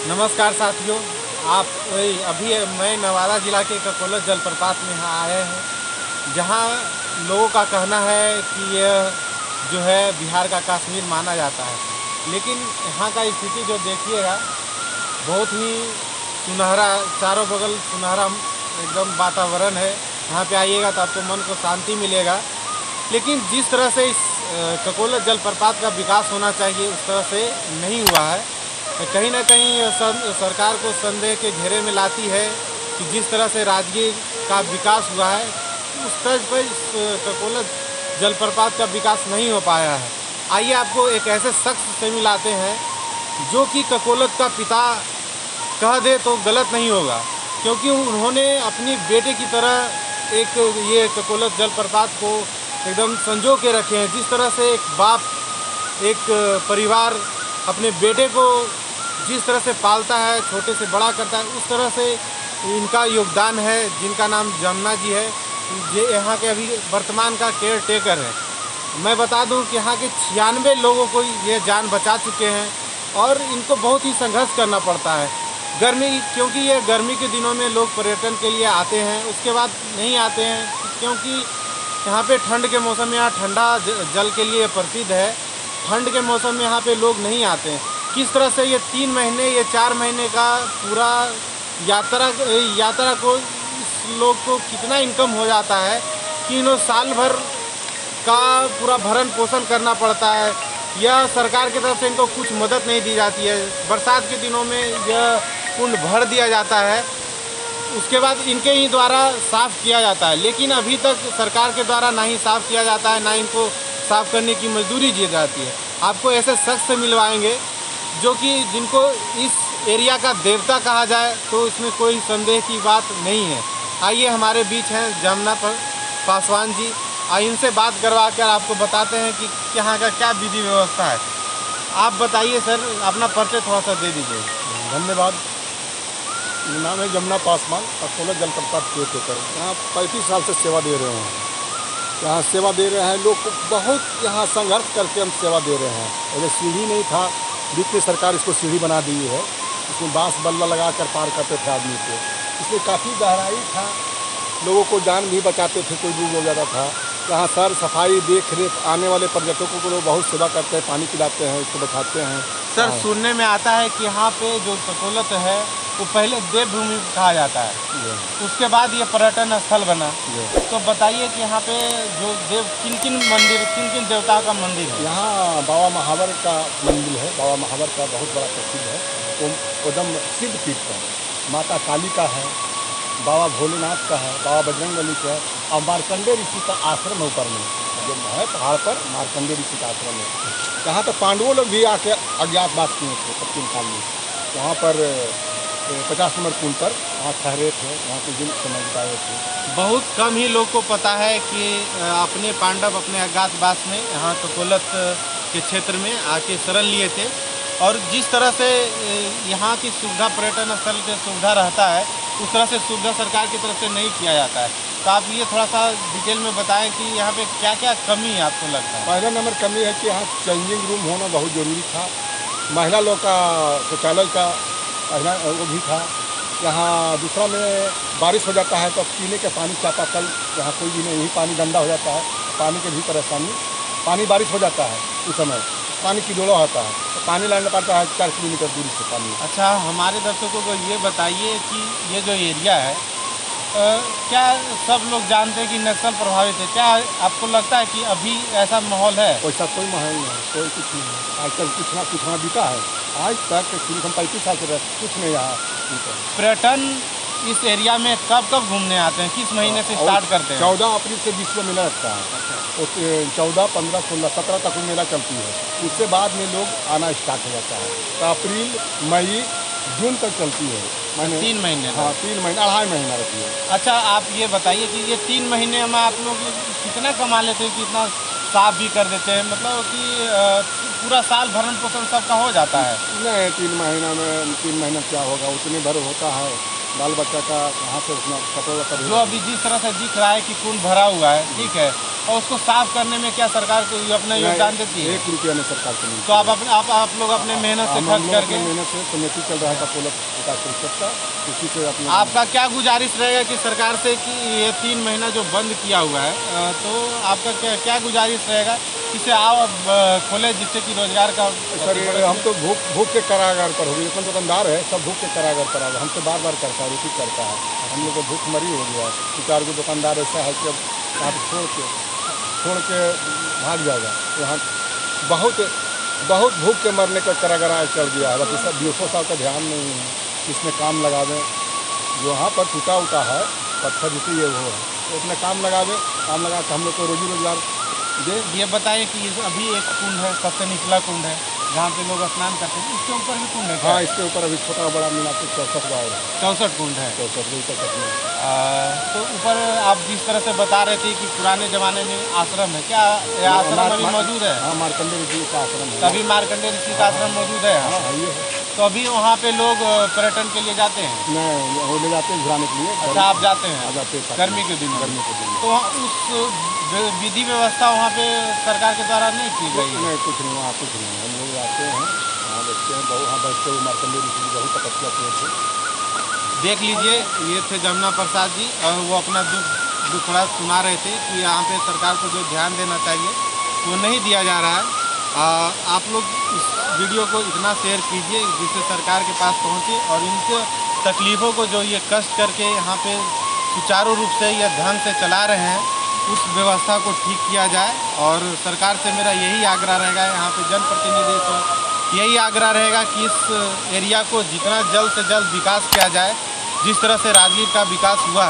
नमस्कार साथियों। अभी मैं नवादा जिला के ककोलत जलप्रपात में यहाँ आए हैं, जहाँ लोगों का कहना है कि यह जो है बिहार का कश्मीर माना जाता है। लेकिन यहाँ का स्थिति जो देखिएगा, बहुत ही सुनहरा, चारों बगल सुनहरा एकदम वातावरण है। यहाँ पे आइएगा तो आपको मन को शांति मिलेगा। लेकिन जिस तरह से इस ककोलत जलप्रपात का विकास होना चाहिए उस तरह से नहीं हुआ है। कहीं ना कहीं सरकार को संदेह के घेरे में लाती है कि जिस तरह से राजगीर का विकास हुआ है उस तर्ज पर इस ककोलत जलप्रपात का विकास नहीं हो पाया है। आइए आपको एक ऐसे शख्स से मिलाते हैं जो कि ककोलत का पिता कह दे तो गलत नहीं होगा, क्योंकि उन्होंने अपनी बेटे की तरह एक ये ककोलत जलप्रपात को एकदम संजो के रखे हैं। जिस तरह से एक बाप एक परिवार अपने बेटे को जिस तरह से पालता है, छोटे से बड़ा करता है, उस तरह से इनका योगदान है। जिनका नाम जमुना जी है, ये यहाँ के अभी वर्तमान का केयर टेकर है। मैं बता दूं कि यहाँ के 96 लोगों को ये जान बचा चुके हैं और इनको बहुत ही संघर्ष करना पड़ता है। क्योंकि ये गर्मी के दिनों में लोग पर्यटन के लिए आते हैं, उसके बाद नहीं आते हैं, क्योंकि यहाँ पे ठंड के मौसम में यहाँ ठंडा जल के लिए प्रसिद्ध है। ठंड के मौसम में यहाँ पे लोग नहीं आते हैं। किस तरह से ये 3 महीने, ये 4 महीने का पूरा यात्रा को इस लोग को कितना इनकम हो जाता है कि इन्हों साल भर का पूरा भरण पोषण करना पड़ता है। यह सरकार की तरफ से इनको कुछ मदद नहीं दी जाती है। बरसात के दिनों में यह कुंड भर दिया जाता है, उसके बाद इनके ही द्वारा साफ़ किया जाता है। लेकिन अभी तक सरकार के द्वारा ना ही साफ़ किया जाता है, ना इनको साफ़ करने की मजदूरी दी जाती है। आपको ऐसे शख्स से मिलवाएंगे जो कि जिनको इस एरिया का देवता कहा जाए तो इसमें कोई संदेह की बात नहीं है। आइए हमारे बीच हैं जमुना पासवान जी। इनसे बात करवा कर आपको बताते हैं कि यहाँ का क्या विधि व्यवस्था है। आप बताइए सर, अपना परिचय थोड़ा सा दे दीजिए। धन्यवाद। मेरा नाम है जमुना पासवान, ककोलत जलप्रपात केयर टेकर। यहाँ 35 साल से सेवा दे रहे हैं। यहाँ सेवा दे रहे हैं, लोग को बहुत यहाँ संघर्ष करके हम सेवा दे रहे हैं। पहले सीढ़ी नहीं था, बीच में सरकार इसको सीढ़ी बना दी है। इसमें बांस बल्ला लगा कर पार करते थे आदमी को। इसमें काफ़ी गहराई था, लोगों को जान भी बचाते थे, कोई डूब हो जाता था। यहाँ सर सफाई देख रेख, आने वाले पर्यटकों को लोग बहुत सेवा करते हैं, पानी पिलाते हैं, इसको बचाते हैं। सर सुनने में आता है कि यहाँ पे जो ककोलत है वो पहले देवभूमि कहा जाता है, उसके बाद ये पर्यटन स्थल बना। तो बताइए कि यहाँ पे जो किन किन देवताओं का मंदिर है? यहाँ बाबा महावर का मंदिर है। बाबा महावर का बहुत बड़ा प्रसिद्ध है। एकदम सिद्ध पीठ का माता काली का है, बाबा भोलेनाथ का है, बाबा बजरंगबली का है, और मार्कंडे ऋषि का आश्रम है ऊपर में जो है पहाड़ पर। मार्कंडे ऋषि का आश्रम है। यहाँ तो पांडवों लोग भी आके अज्ञातवास किए थे पश्चिम काल में। वहाँ पर 50 नंबर पुल पर वहाँ ठहरे थे, वहाँ के दिन समय बिताए थे। बहुत कम ही लोग को पता है कि अपने पांडव अपने अज्ञातवास में यहाँ ककोलत के क्षेत्र में आके शरण लिए थे। और जिस तरह से यहाँ की सुविधा, पर्यटन स्थल की सुविधा रहता है, उस तरह से सुविधा सरकार की तरफ से नहीं किया जाता है। तो आप ये थोड़ा सा डिटेल में बताएं कि यहाँ पे क्या क्या कमी है आपको लगता है? पहला नंबर कमी है कि यहाँ चेंजिंग रूम होना बहुत ज़रूरी था। महिला लोग का शौचालय का पहला वो भी था। यहाँ दूसरा में बारिश हो जाता है तो पीने के पानी चापाकल यहाँ कोई भी नहीं, पानी गंदा हो जाता है, पानी की भी परेशानी। पानी बारिश हो जाता है उस समय पानी की डोला होता है, तो पानी लाना पड़ता है 4 किलोमीटर दूरी से पानी। अच्छा, हमारे दर्शकों को ये बताइए कि ये जो एरिया है, क्या सब लोग जानते हैं कि नक्सल प्रभावित है? क्या आपको लगता है कि अभी ऐसा माहौल है? वैसा कोई माहौल नहीं है, कोई कुछ नहीं है। आजकल कुछ ना बीता है। आज तक हम 35 साल से रहते, कुछ नहीं यहाँ। पर्यटन इस एरिया में कब कब घूमने आते हैं? किस महीने से स्टार्ट करते हैं? 14 अप्रैल से 20 में मेला लगता है। 14, 15, 16, 17 तक मेला चलती है। उससे बाद में लोग आना स्टार्ट हो जाता है। तो अप्रैल, मई, जून तक चलती है। 3 महीने? हाँ, 3 महीने, 2.5 महीना रहती है। अच्छा, आप ये बताइए कि ये 3 महीने में आप लोग कितना कमा लेते हैं, कितना साफ भी कर देते हैं? मतलब कि पूरा साल भरण पोषण सबका हो जाता है? नहीं, 3 महीना क्या होगा, उतने भर होता है। बाल बच्चा का कहाँ से उतना कपड़ा जो अभी जिस तरह से दिख रहा है कि कुंड भरा हुआ है, ठीक है, और उसको साफ करने में क्या सरकार को अपना योगदान देती है? 1 रुपया नहीं सरकार को नहीं। तो आप लोग अपने मेहनत से खर्च करके, मेहनत से समिति चल रहा है कपोला विकास परिषद का, उसी से अपने। आपका क्या गुजारिश रहेगा कि सरकार से कि ये 3 महीना जो बंद किया हुआ है, तो आपका क्या गुजारिश रहेगा इसे आओ खोले, जिससे कि रोजगार का? सर हम तो भूख के कारागार पर हो गए, जितना दुकानदार है सब भूख के कारागार पर आ गए। हमसे बार करता है, रोटी करता है, हम लोग को भूख मरी हो गया है। 4 गो दुकानदार ऐसा है कि अब यहाँ छोड़ के भाग जाएगा। यहाँ बहुत भूख के मरने का कारागार चल गया है। बाकी सब DSO साहब का ध्यान नहीं है, इसमें काम लगा दें। जो यहाँ पर टूटा उटा है पत्थर जैसे ये वो है, तो उसमें काम लगा के हम लोग को रोजी रोजगार दे। ये बताइए कि अभी एक कुंड है, सबसे निचला कुंड है जहाँ पे लोग स्नान करते हैं, इसके ऊपर भी कुंड है? हाँ, इसके ऊपर अभी छोटा बड़ा मिला के 64 बार है। 64 कुंड है। 64 तो ऊपर आप जिस तरह से बता रहे थे कि पुराने ज़माने में आश्रम है, क्या ये आश्रम अभी मौजूद है? हाँ, मार्कंडेय ऋषि का आश्रम है। तभी मार्कंडेय ऋषि का आश्रम मौजूद है? हाँ, ये है। तो अभी वहाँ पे लोग पर्यटन के लिए जाते हैं? नहीं, वो ले जाते हैं घुराने के लिए। अच्छा, आप जाते हैं? जाते हैं गर्मी के दिन? तो उस विधि व्यवस्था वहाँ पे सरकार के द्वारा नहीं की गई? नहीं, कुछ नहीं, वहाँ कुछ नहीं। हम लोग आते हैं, वहाँ देखते हैं, वहाँ बैठते हुए मार्कंडेय ऋषि की बहुत तपस्या किए थे। देख लीजिए, ये थे जमुना प्रसाद जी, और वो अपना दुखड़ा सुना रहे थे कि यहाँ पे सरकार को जो ध्यान देना चाहिए वो नहीं दिया जा रहा है। आप लोग इस वीडियो को इतना शेयर कीजिए जिससे सरकार के पास पहुँचे और इनके तकलीफ़ों को जो ये कष्ट करके यहाँ पे सुचारू रूप से या ढंग से चला रहे हैं, उस व्यवस्था को ठीक किया जाए। और सरकार से मेरा यही आग्रह रहेगा, यहाँ पे जनप्रतिनिधि से यही आग्रह रहेगा कि इस एरिया को जितना जल्द से जल्द विकास किया जाए, जिस तरह से राजगीर का विकास हुआ है।